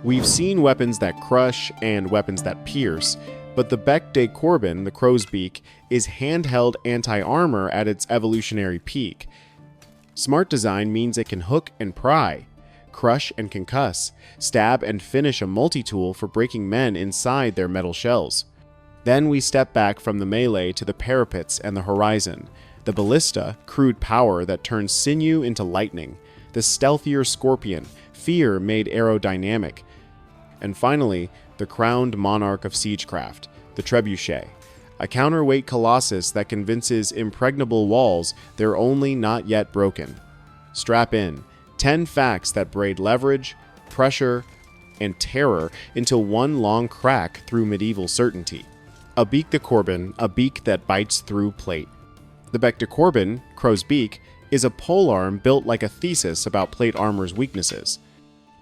We've seen weapons that crush and weapons that pierce, but the Bec de Corbin, the crow's beak, is handheld anti-armor at its evolutionary peak. Smart design means it can hook and pry, crush and concuss, stab and finish a multi-tool for breaking men inside their metal shells. Then we step back from the melee to the parapets and the horizon, the ballista, crude power that turns sinew into lightning, the stealthier scorpion, fear made aerodynamic, and finally, the crowned monarch of siegecraft, the trebuchet, a counterweight colossus that convinces impregnable walls they're only not yet broken. Strap in, 10 facts that braid leverage, pressure, and terror into one long crack through medieval certainty. A Bec de Corbin, a beak that bites through plate. The Bec de Corbin, crow's beak, is a polearm built like a thesis about plate armor's weaknesses.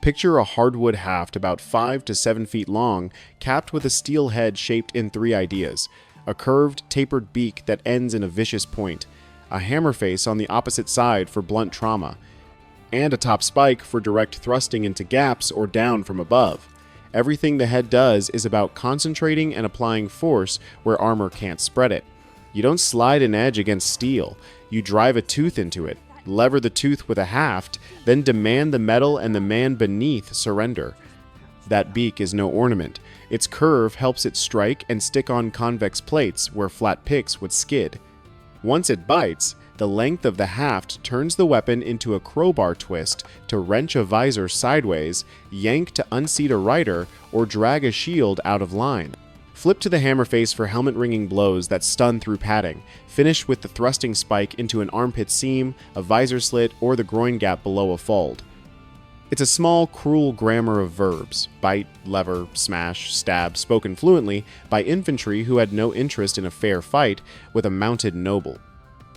Picture a hardwood haft about 5 to 7 feet long, capped with a steel head shaped in 3 ideas: a curved, tapered beak that ends in a vicious point, a hammer face on the opposite side for blunt trauma, and a top spike for direct thrusting into gaps or down from above. Everything the head does is about concentrating and applying force where armor can't spread it. You don't slide an edge against steel, you drive a tooth into it, lever the tooth with a haft, then demand the metal and the man beneath surrender. That beak is no ornament. Its curve helps it strike and stick on convex plates where flat picks would skid. Once it bites, the length of the haft turns the weapon into a crowbar twist to wrench a visor sideways, yank to unseat a rider, or drag a shield out of line. Flip to the hammer face for helmet-ringing blows that stun through padding, finish with the thrusting spike into an armpit seam, a visor slit, or the groin gap below a fold. It's a small, cruel grammar of verbs: bite, lever, smash, stab, spoken fluently by infantry who had no interest in a fair fight with a mounted noble.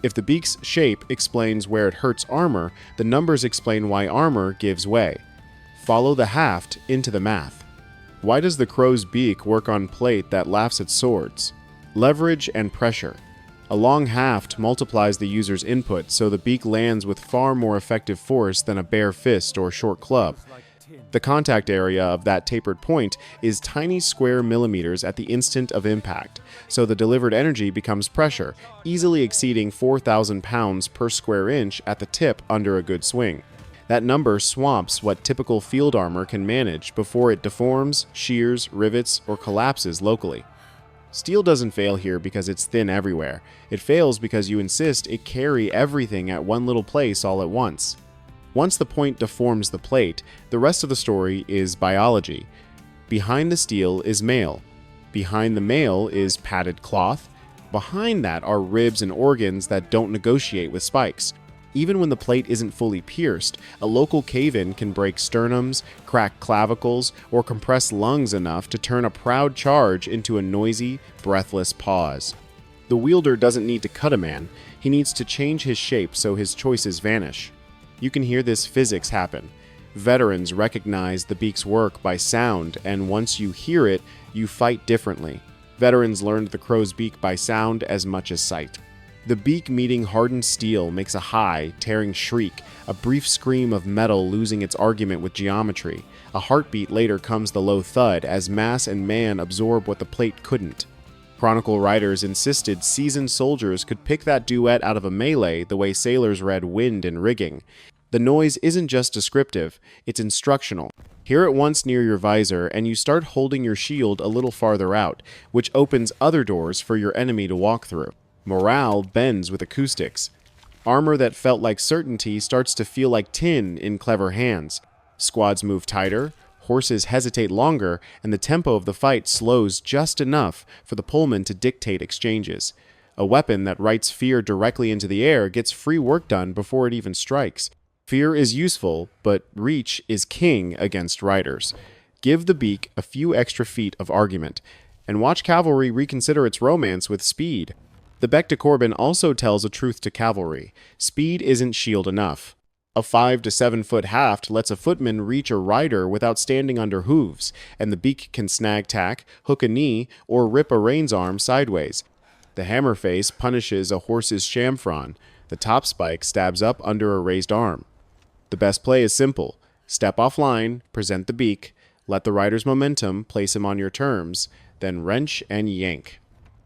If the beak's shape explains where it hurts armor, the numbers explain why armor gives way. Follow the haft into the math. Why does the crow's beak work on plate that laughs at swords? Leverage and pressure. A long haft multiplies the user's input, so the beak lands with far more effective force than a bare fist or short club. The contact area of that tapered point is tiny square millimeters at the instant of impact, so the delivered energy becomes pressure, easily exceeding 4,000 pounds per square inch at the tip under a good swing. That number swamps what typical field armor can manage before it deforms, shears, rivets, or collapses locally. Steel doesn't fail here because it's thin everywhere. It fails because you insist it carry everything at one little place all at once. Once the point deforms the plate, the rest of the story is biology. Behind the steel is mail. Behind the mail is padded cloth. Behind that are ribs and organs that don't negotiate with spikes. Even when the plate isn't fully pierced, a local cave-in can break sternums, crack clavicles, or compress lungs enough to turn a proud charge into a noisy, breathless pause. The wielder doesn't need to cut a man, he needs to change his shape so his choices vanish. You can hear this physics happen. Veterans recognize the beak's work by sound, and once you hear it, you fight differently. Veterans learned the crow's beak by sound as much as sight. The beak meeting hardened steel makes a high, tearing shriek, a brief scream of metal losing its argument with geometry. A heartbeat later comes the low thud as mass and man absorb what the plate couldn't. Chronicle writers insisted seasoned soldiers could pick that duet out of a melee the way sailors read wind and rigging. The noise isn't just descriptive, it's instructional. Hear it once near your visor, and you start holding your shield a little farther out, which opens other doors for your enemy to walk through. Morale bends with acoustics. Armor that felt like certainty starts to feel like tin in clever hands. Squads move tighter, horses hesitate longer, and the tempo of the fight slows just enough for the pullman to dictate exchanges. A weapon that writes fear directly into the air gets free work done before it even strikes. Fear is useful, but reach is king against riders. Give the beak a few extra feet of argument, and watch cavalry reconsider its romance with speed. The Bec de Corbin also tells a truth to cavalry. Speed isn't shield enough. A 5 to 7 foot haft lets a footman reach a rider without standing under hooves, and the beak can snag tack, hook a knee, or rip a reine's arm sideways. The hammer face punishes a horse's chamfron. The top spike stabs up under a raised arm. The best play is simple. Step offline, present the beak, Let the rider's momentum place him on your terms, then wrench and yank.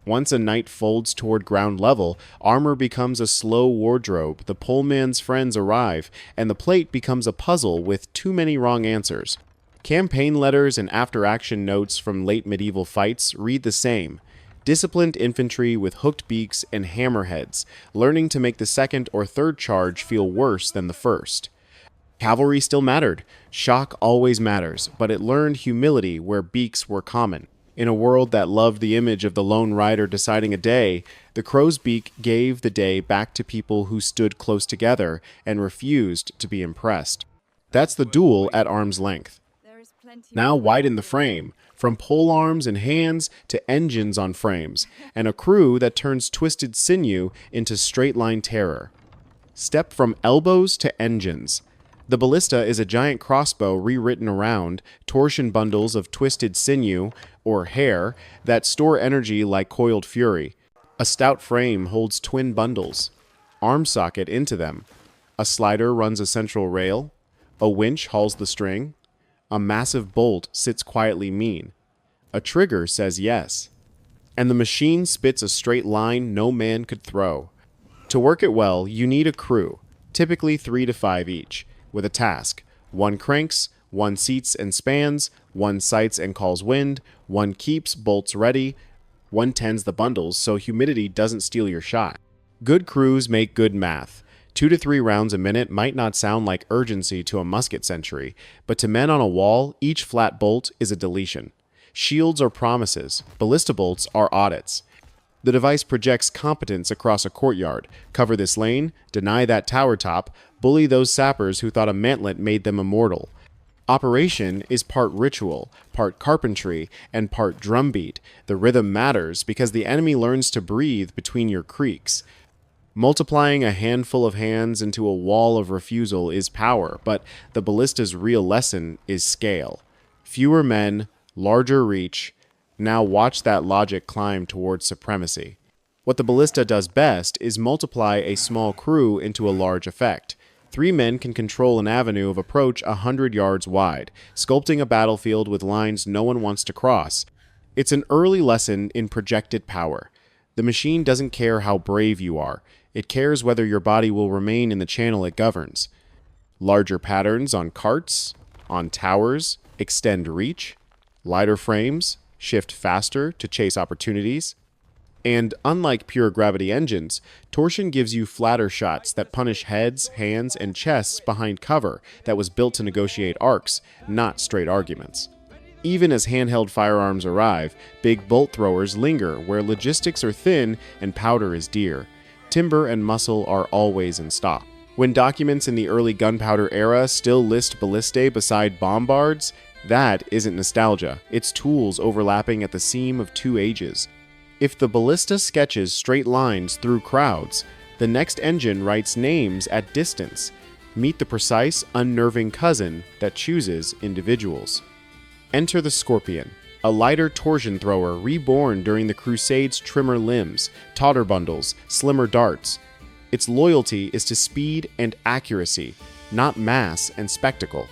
Once a knight folds toward ground level, armor becomes a slow wardrobe, the poleman's friends arrive, and the plate becomes a puzzle with too many wrong answers. Campaign letters and after-action notes from late medieval fights read the same. Disciplined infantry with hooked beaks and hammerheads, learning to make the second or third charge feel worse than the first. Cavalry still mattered. Shock always matters, but it learned humility where beaks were common. In a world that loved the image of the lone rider deciding a day, the crow's beak gave the day back to people who stood close together and refused to be impressed. That's the duel at arm's length. Now widen the frame, from pole arms and hands to engines on frames, and a crew that turns twisted sinew into straight-line terror. Step from elbows to engines. The ballista is a giant crossbow rewritten around torsion bundles of twisted sinew, or hair, that store energy like coiled fury. A stout frame holds twin bundles. Arm socket into them. A slider runs a central rail. A winch hauls the string. A massive bolt sits quietly mean. A trigger says yes. And the machine spits a straight line no man could throw. To work it well, you need a crew, typically 3 to 5 each, with a task. One cranks, one seats and spans, one sights and calls wind, one keeps bolts ready, one tends the bundles so humidity doesn't steal your shot. Good crews make good math. 2 to 3 rounds a minute might not sound like urgency to a musket sentry, but to men on a wall, each flat bolt is a deletion. Shields are promises, ballista bolts are audits. The device projects competence across a courtyard. Cover this lane, deny that tower top, bully those sappers who thought a mantlet made them immortal. Operation is part ritual, part carpentry, and part drumbeat. The rhythm matters because the enemy learns to breathe between your creaks. Multiplying a handful of hands into a wall of refusal is power, but the ballista's real lesson is scale. Fewer men, larger reach. Now watch that logic climb towards supremacy. What the ballista does best is multiply a small crew into a large effect. 3 men can control an avenue of approach 100 yards wide, sculpting a battlefield with lines no one wants to cross. It's an early lesson in projected power. The machine doesn't care how brave you are. It cares whether your body will remain in the channel it governs. Larger patterns on carts, on towers, extend reach. Lighter frames shift faster to chase opportunities. And unlike pure gravity engines, torsion gives you flatter shots that punish heads, hands, and chests behind cover that was built to negotiate arcs, not straight arguments. Even as handheld firearms arrive, big bolt throwers linger where logistics are thin and powder is dear. Timber and muscle are always in stock. When documents in the early gunpowder era still list ballistae beside bombards, that isn't nostalgia, it's tools overlapping at the seam of 2 ages. If the ballista sketches straight lines through crowds, the next engine writes names at distance. Meet the precise, unnerving cousin that chooses individuals. Enter the Scorpion, a lighter torsion thrower reborn during the Crusade's trimmer limbs, tauter bundles, slimmer darts. Its loyalty is to speed and accuracy, not mass and spectacle.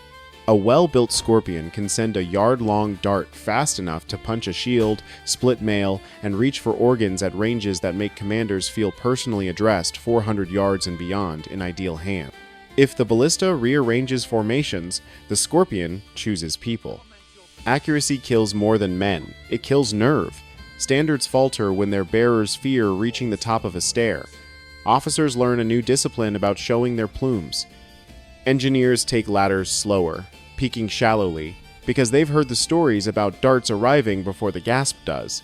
A well-built Scorpion can send a yard-long dart fast enough to punch a shield, split mail, and reach for organs at ranges that make commanders feel personally addressed 400 yards and beyond in ideal hand. If the ballista rearranges formations, the Scorpion chooses people. Accuracy kills more than men. It kills nerve. Standards falter when their bearers fear reaching the top of a stair. Officers learn a new discipline about showing their plumes. Engineers take ladders slower, peeking shallowly, because they've heard the stories about darts arriving before the gasp does.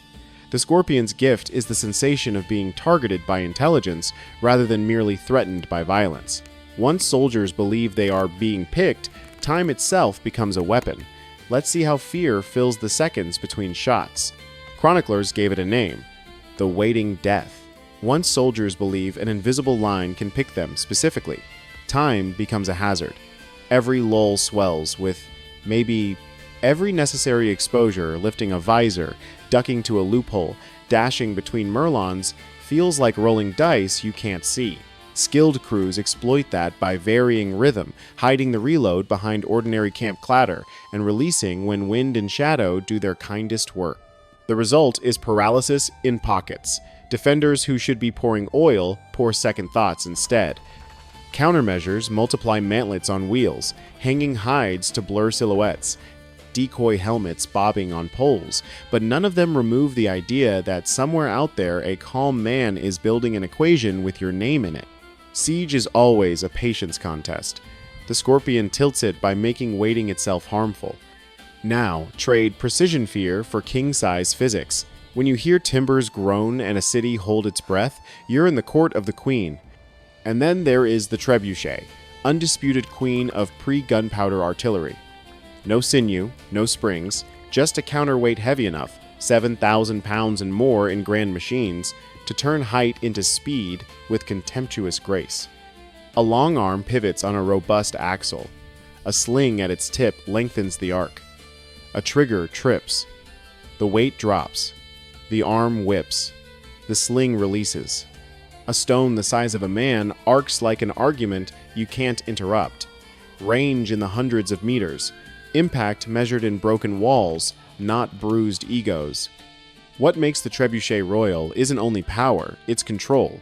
The Scorpion's gift is the sensation of being targeted by intelligence rather than merely threatened by violence. Once soldiers believe they are being picked, time itself becomes a weapon. Let's see how fear fills the seconds between shots. Chroniclers gave it a name: the waiting death. Once soldiers believe an invisible line can pick them specifically, time becomes a hazard. Every lull swells with maybe every necessary exposure, lifting a visor, ducking to a loophole, dashing between merlons, feels like rolling dice you can't see. Skilled crews exploit that by varying rhythm, hiding the reload behind ordinary camp clatter, and releasing when wind and shadow do their kindest work. The result is paralysis in pockets. Defenders who should be pouring oil pour second thoughts instead. Countermeasures multiply mantlets on wheels, hanging hides to blur silhouettes, decoy helmets bobbing on poles, but none of them remove the idea that somewhere out there a calm man is building an equation with your name in it. Siege is always a patience contest. The Scorpion tilts it by making waiting itself harmful. Now, trade precision fear for king-size physics. When you hear timbers groan and a city hold its breath, you're in the court of the queen. And then there is the trebuchet, undisputed queen of pre-gunpowder artillery. No sinew, no springs, just a counterweight heavy enough, 7,000 pounds and more in grand machines, to turn height into speed with contemptuous grace. A long arm pivots on a robust axle. A sling at its tip lengthens the arc. A trigger trips. The weight drops. The arm whips. The sling releases. A stone the size of a man arcs like an argument you can't interrupt. Range in the hundreds of meters. Impact measured in broken walls, not bruised egos. What makes the trebuchet royal isn't only power, it's control.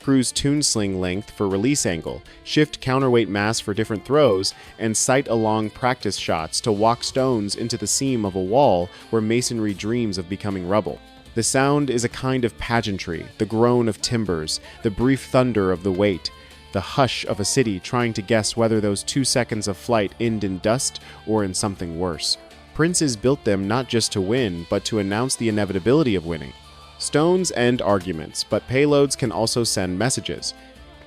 Crews tune sling length for release angle, shift counterweight mass for different throws, and sight along practice shots to walk stones into the seam of a wall where masonry dreams of becoming rubble. The sound is a kind of pageantry, the groan of timbers, the brief thunder of the weight, the hush of a city trying to guess whether those 2 seconds of flight end in dust or in something worse. Princes built them not just to win, but to announce the inevitability of winning. Stones end arguments, but payloads can also send messages.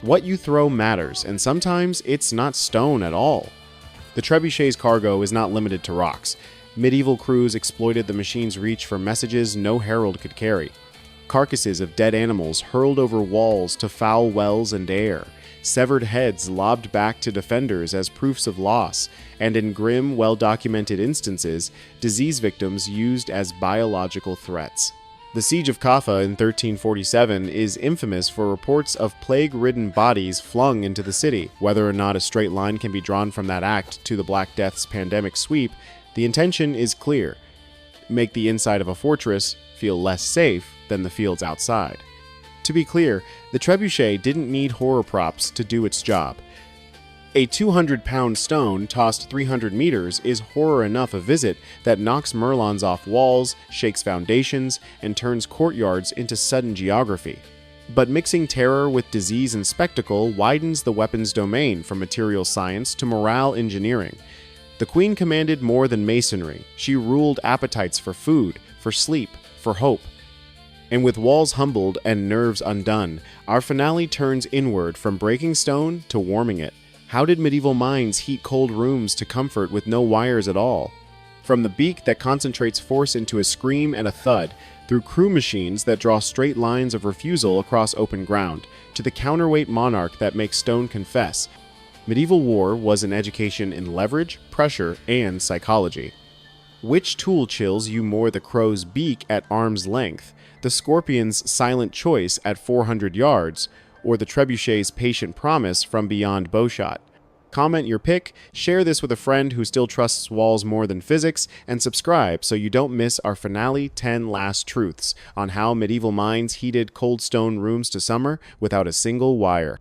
What you throw matters, and sometimes it's not stone at all. The trebuchet's cargo is not limited to rocks. Medieval crews exploited the machine's reach for messages no herald could carry. Carcasses of dead animals hurled over walls to foul wells and air. Severed heads lobbed back to defenders as proofs of loss, and in grim, well-documented instances, disease victims used as biological threats. The Siege of Kaffa in 1347 is infamous for reports of plague-ridden bodies flung into the city. Whether or not a straight line can be drawn from that act to the Black Death's pandemic sweep, the intention is clear: make the inside of a fortress feel less safe than the fields outside. To be clear, the trebuchet didn't need horror props to do its job. A 200-pound stone tossed 300 meters is horror enough a visit that knocks Merlons off walls, shakes foundations, and turns courtyards into sudden geography. But mixing terror with disease and spectacle widens the weapon's domain from material science to morale engineering. The queen commanded more than masonry. She ruled appetites for food, for sleep, for hope. And with walls humbled and nerves undone, our finale turns inward from breaking stone to warming it. How did medieval minds heat cold rooms to comfort with no wires at all? From the beak that concentrates force into a scream and a thud, through crew machines that draw straight lines of refusal across open ground, to the counterweight monarch that makes stone confess, medieval war was an education in leverage, pressure, and psychology. Which tool chills you more, the crow's beak at arm's length, the scorpion's silent choice at 400 yards, or the trebuchet's patient promise from beyond bowshot? Comment your pick, share this with a friend who still trusts walls more than physics, and subscribe so you don't miss our finale 10 last truths on how medieval minds heated cold stone rooms to summer without a single wire.